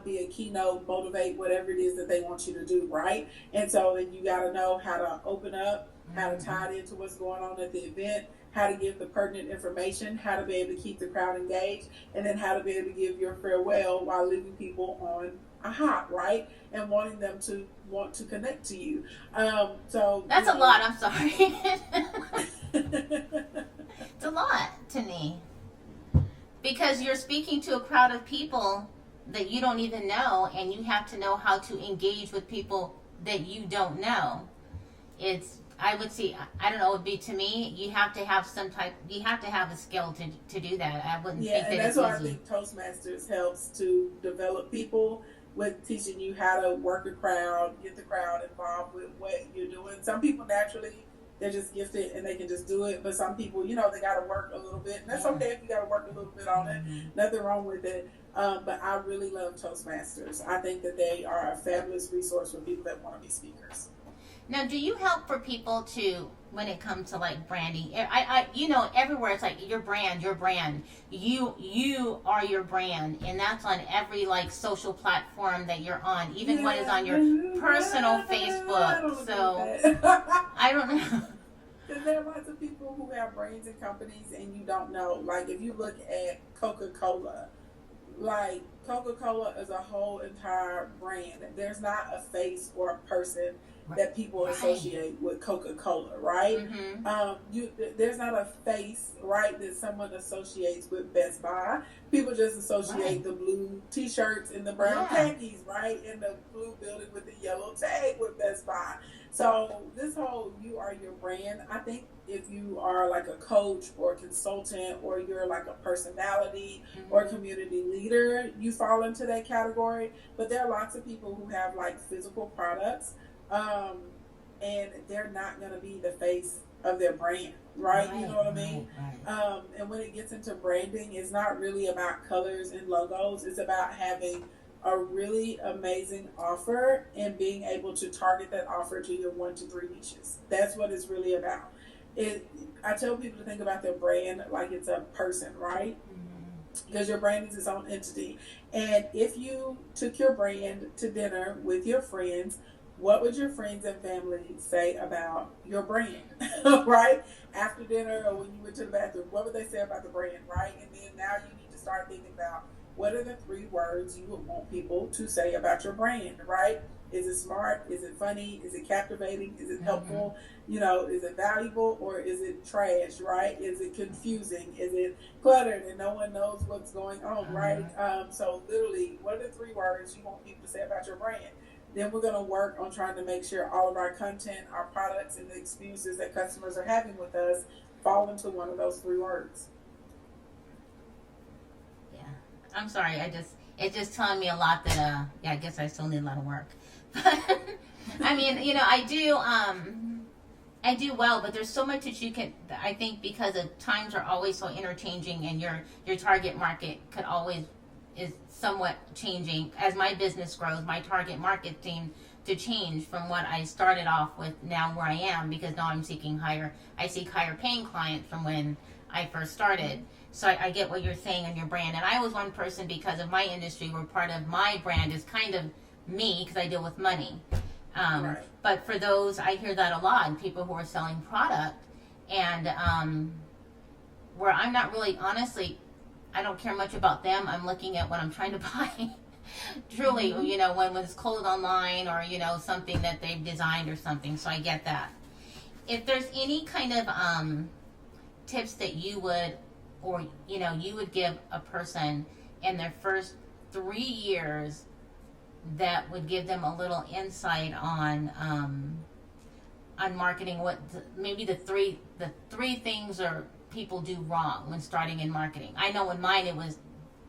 be a keynote, motivate, whatever it is that they want you to do, right? And so then you got to know how to open up, how to tie it into what's going on at the event, how to give the pertinent information, how to be able to keep the crowd engaged, and then how to be able to give your farewell while leaving people on a hop, right? And wanting them to want to connect to you. So that's a lot. I'm sorry. It's a lot to me, because you're speaking to a crowd of people that you don't even know, and you have to know how to engage with people that you don't know. I would see, I don't know, it would be to me, you have to have a skill to do that. I wouldn't think that and that's it's why I easy. think Toastmasters helps to develop people with teaching you how to work a crowd, get the crowd involved with what you're doing. Some people naturally, they're just gifted and they can just do it, but some people, they got to work a little bit, and that's okay if you got to work a little bit on it. Nothing wrong with it. But I really love Toastmasters. I think that they are a fabulous resource for people that want to be speakers. Now, do you help for people to, when it comes to like branding? Everywhere it's like your brand, you are your brand, and that's on every like social platform that you're on, even when it's on your personal Facebook. I don't know. Because there are lots of people who have brands and companies, and you don't know. Like if you look at Coca-Cola. Like Coca-Cola is a whole entire brand. There's not a face or a person that people associate with Coca-Cola, right? There's not a face, right, that someone associates with Best Buy. People just associate the blue T-shirts and the brown khakis, right, and the blue building with the yellow tag with Best Buy. So this whole you are your brand, I think if you are like a coach or a consultant or you're like a personality or a community leader, you fall into that category. But there are lots of people who have like physical products and they're not going to be the face of their brand, right? You know what I mean? And when it gets into branding, it's not really about colors and logos. It's about having a really amazing offer and being able to target that offer to your 1 to 3 niches. That's what it's really about. I tell people to think about their brand like it's a person, right? Because your brand is its own entity. And if you took your brand to dinner with your friends, what would your friends and family say about your brand, right? After dinner or when you went to the bathroom, what would they say about the brand, right? And then now you need to start thinking about what are the 3 words you would want people to say about your brand, right? Is it smart? Is it funny? Is it captivating? Is it helpful? Is it valuable or is it trash, right? Is it confusing? Is it cluttered and no one knows what's going on, right? So literally, what are the 3 words you want people to say about your brand? Then we're going to work on trying to make sure all of our content, our products, and the experiences that customers are having with us fall into one of those 3 words. Yeah. I'm sorry. It's just telling me a lot that, I guess I still need a lot of work. I mean, I do well, but there's so much that you can, I think because the times are always so interchanging and your target market is somewhat changing. As my business grows, my target market seems to change from what I started off with now where I am, because now I seek higher paying clients from when I first started. So I get what you're saying on your brand. And I was one person because of my industry where part of my brand is kind of me because I deal with money. But for those, I hear that a lot, and people who are selling product and where I'm not really, honestly, I don't care much about them. I'm looking at what I'm trying to buy. Truly, when it's clothes online or, something that they've designed or something. So I get that. If there's any kind of tips that you would, or, you would give a person in their first 3 years that would give them a little insight on marketing, maybe the three things or people do wrong when starting in marketing. I know in mine it was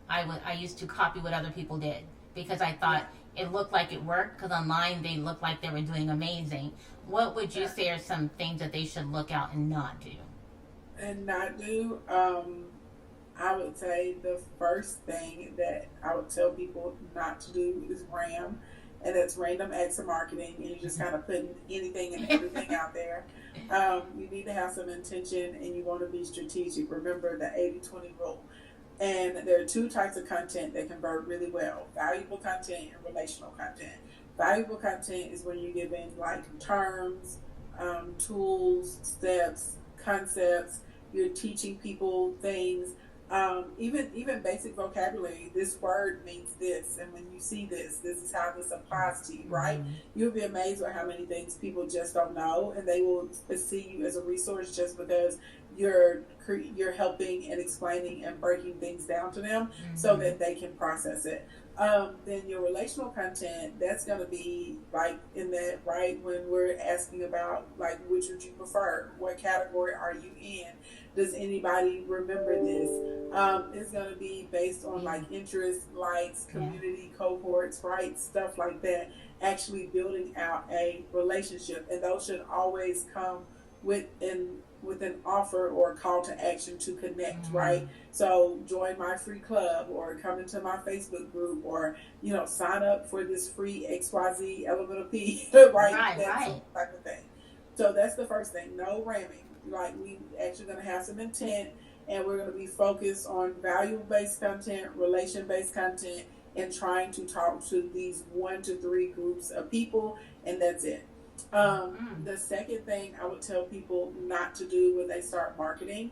I used to copy what other people did because I thought it looked like it worked, because online they looked like they were doing amazing. What would you say are some things that they should look out and not do? I would say the first thing that I would tell people not to do is RAM, and that's random acts of marketing, and you're just kind of putting anything and everything out there. You need to have some intention, and you want to be strategic. Remember the 80-20 rule. And there are 2 types of content that convert really well: valuable content and relational content. Valuable content is when you're giving like terms, tools, steps, concepts. You're teaching people things. Even basic vocabulary. This word means this, and when you see this is how this applies to you, right? You'll be amazed at how many things people just don't know, and they will see you as a resource just because you're helping and explaining and breaking things down to them so that they can process it. Then your relational content, that's going to be like in that, right, when we're asking about like which would you prefer, what category are you in, does anybody remember this, it's going to be based on like interests, likes, community, cohorts, right, stuff like that, actually building out a relationship. And those should always come with an offer or a call to action to connect, right? So join my free club, or come into my Facebook group, or sign up for this free XYZ element of P, right? That type of thing. So that's the first thing. No ramming. Like, we actually going to have some intent, and we're going to be focused on value-based content, relation-based content, and trying to talk to these 1 to 3 groups of people, and that's it. The second thing I would tell people not to do when they start marketing,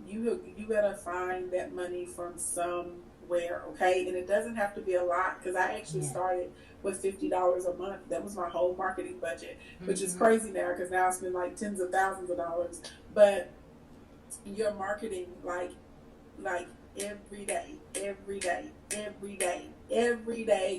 you gotta find that money from somewhere, okay? And it doesn't have to be a lot, because I actually started with $50 a month. That was my whole marketing budget, which is crazy now, because now I spend like tens of thousands of dollars. But you're marketing like every day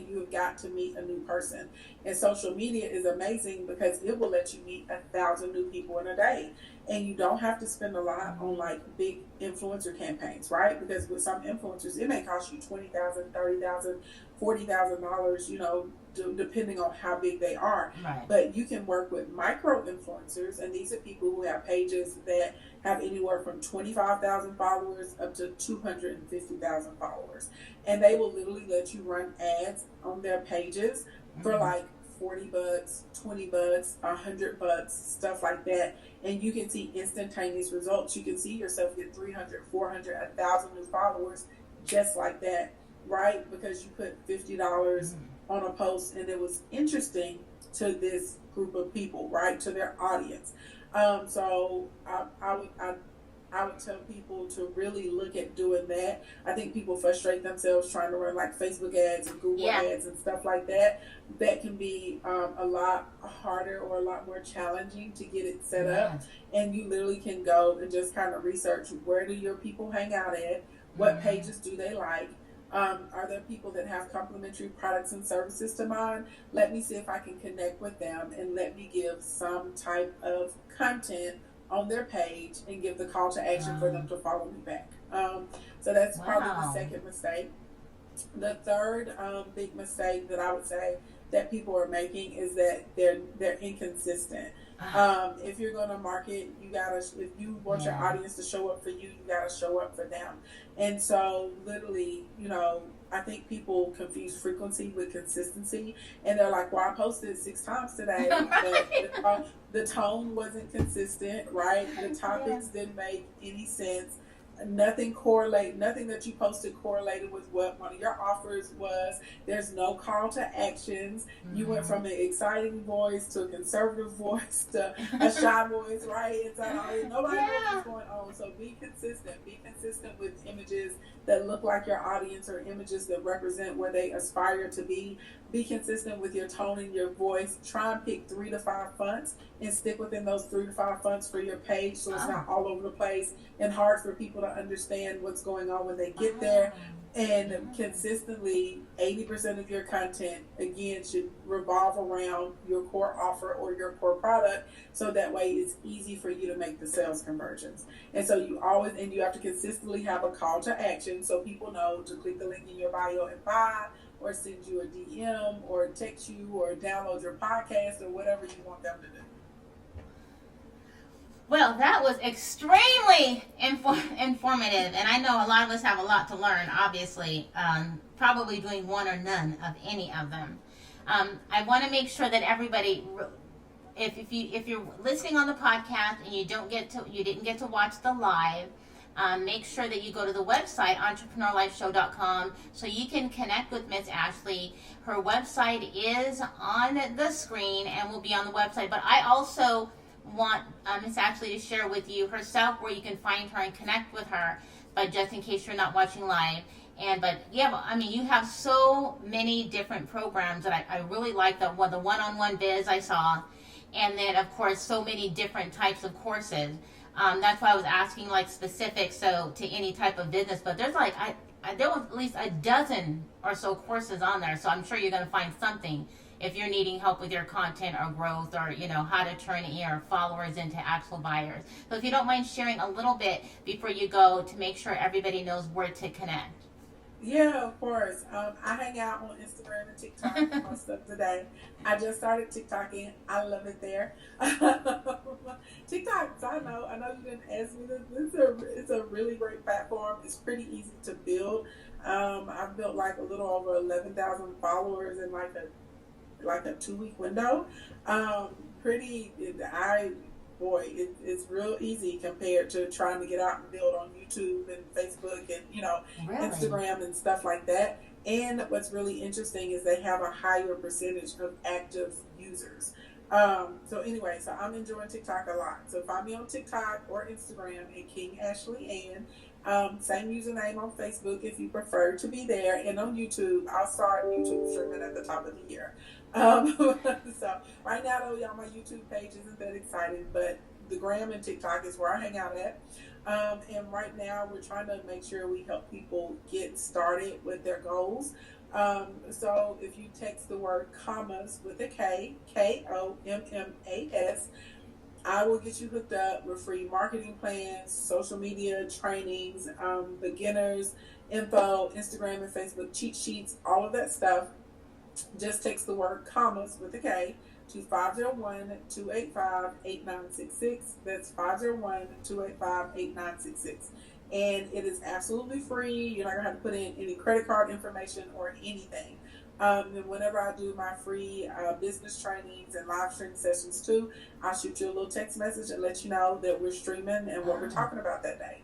you've got to meet a new person. And social media is amazing because it will let you meet 1,000 new people in a day, and you don't have to spend a lot on like big influencer campaigns, right? Because with some influencers, it may cost you $20,000, $30,000, $40,000, depending on how big they are. But you can work with micro influencers, and these are people who have pages that have anywhere from 25,000 followers up to 250,000 followers, and they will literally let you run ads on their pages for like $40, $20, $100, stuff like that, and you can see instantaneous results. You can see yourself get 300, 400, 1,000 new followers just like that, right? Because you put $50 on a post, and it was interesting to this group of people, right, to their audience. So I would tell people to really look at doing that. I think people frustrate themselves trying to run like Facebook ads and Google ads and stuff like that. That can be a lot harder or a lot more challenging to get it set up. And you literally can go and just kind of research, where do your people hang out at? What pages do they like? Are there people that have complementary products and services to mine? Let me see if I can connect with them, and let me give some type of content on their page and give the call to action for them to follow me back. So that's probably the second mistake. The third big mistake that I would say that people are making is that they're inconsistent. If you're going to market, if you want your audience to show up for you, you gotta show up for them. And so literally, I think people confuse frequency with consistency, and they're like, well, I posted 6 times today, but the tone wasn't consistent, right? The topics didn't make any sense. Nothing that you posted correlated with what one of your offers was. There's no call to actions. You went from an exciting voice to a conservative voice to a shy voice, right? It's like, nobody knows what's going on. So be consistent. Be consistent with images that look like your audience, or images that represent where they aspire to be. Be consistent with your tone and your voice. Try and pick 3 to 5 fonts and stick within those 3 to 5 fonts for your page, so it's not all over the place and hard for people to understand what's going on when they get there. And consistently, 80% of your content, again, should revolve around your core offer or your core product, so that way it's easy for you to make the sales conversions. And so you have to consistently have a call to action, so people know to click the link in your bio and buy, or send you a DM, or text you, or download your podcast, or whatever you want them to do. Well, that was extremely informative, and I know a lot of us have a lot to learn, obviously, probably doing one or none of any of them. I want to make sure that everybody, if you're listening on the podcast and you didn't get to watch the live, make sure that you go to the website, entrepreneurlifeshow.com, so you can connect with Miss Ashley. Her website is on the screen and will be on the website, but I also want Miss Ashley to share with you herself where you can find her and connect with her, but just in case you're not watching live. You have so many different programs that I really like. The one-on-one biz I saw, and then of course so many different types of courses. That's why I was asking like specific, so to any type of business. But there's like there was at least a dozen or so courses on there, so I'm sure you're going to find something if you're needing help with your content or growth, or how to turn your followers into actual buyers. So if you don't mind sharing a little bit before you go, to make sure everybody knows where to connect. Yeah, of course. I hang out on Instagram and TikTok most of the day. I just started TikToking. I love it there. TikTok, I know you didn't ask me this. It's a really great platform. It's pretty easy to build. I've built like a little over 11,000 followers in like a 2-week window. It's real easy compared to trying to get out and build on YouTube and Facebook and Really? Instagram and stuff like that. And what's really interesting is they have a higher percentage of active users. So I'm enjoying TikTok a lot. So find me on TikTok or Instagram at King Ashley Ann. Same username on Facebook if you prefer to be there. And on YouTube, I'll start YouTube streaming at the top of the year. So right now though, y'all, my YouTube page isn't that exciting, but the gram and TikTok is where I hang out at. And right now we're trying to make sure we help people get started with their goals. So if you text the word commas with a K, KOMMAS, I will get you hooked up with free marketing plans, social media trainings, beginners info, Instagram and Facebook cheat sheets, all of that stuff. Just text the word commas with a K to 501-285-8966. That's 501-285-8966. And it is absolutely free. You're not going to have to put in any credit card information or anything. And whenever I do my free business trainings and live stream sessions too, I'll shoot you a little text message and let you know that we're streaming and what we're talking about that day.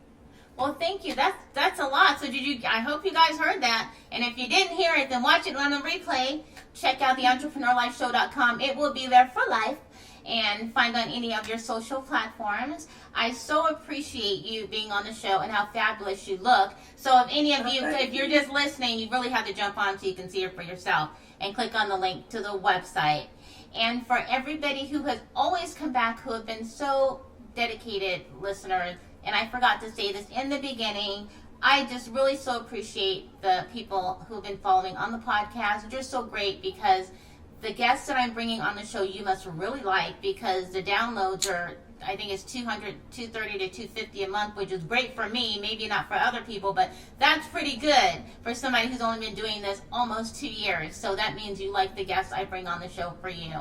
Well, thank you. That's a lot. So I hope you guys heard that. And if you didn't hear it, then watch it on the replay. Check out the EntrepreneurLifeShow.com. It will be there for life. And find on any of your social platforms. I so appreciate you being on the show and how fabulous you look. So if any of you, if you're just listening, you really have to jump on so you can see it for yourself and click on the link to the website. And for everybody who has always come back, who have been so dedicated listeners, and I forgot to say this in the beginning, I just really so appreciate the people who have been following on the podcast. You're so great, because the guests that I'm bringing on the show you must really like, because the downloads are, I think it's 200, 230 to 250 a month, which is great for me, maybe not for other people, but that's pretty good for somebody who's only been doing this almost 2 years. So that means you like the guests I bring on the show for you.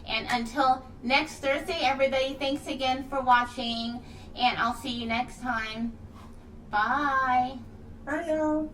And until next Thursday, everybody, thanks again for watching. And I'll see you next time. Bye. Bye, y'all.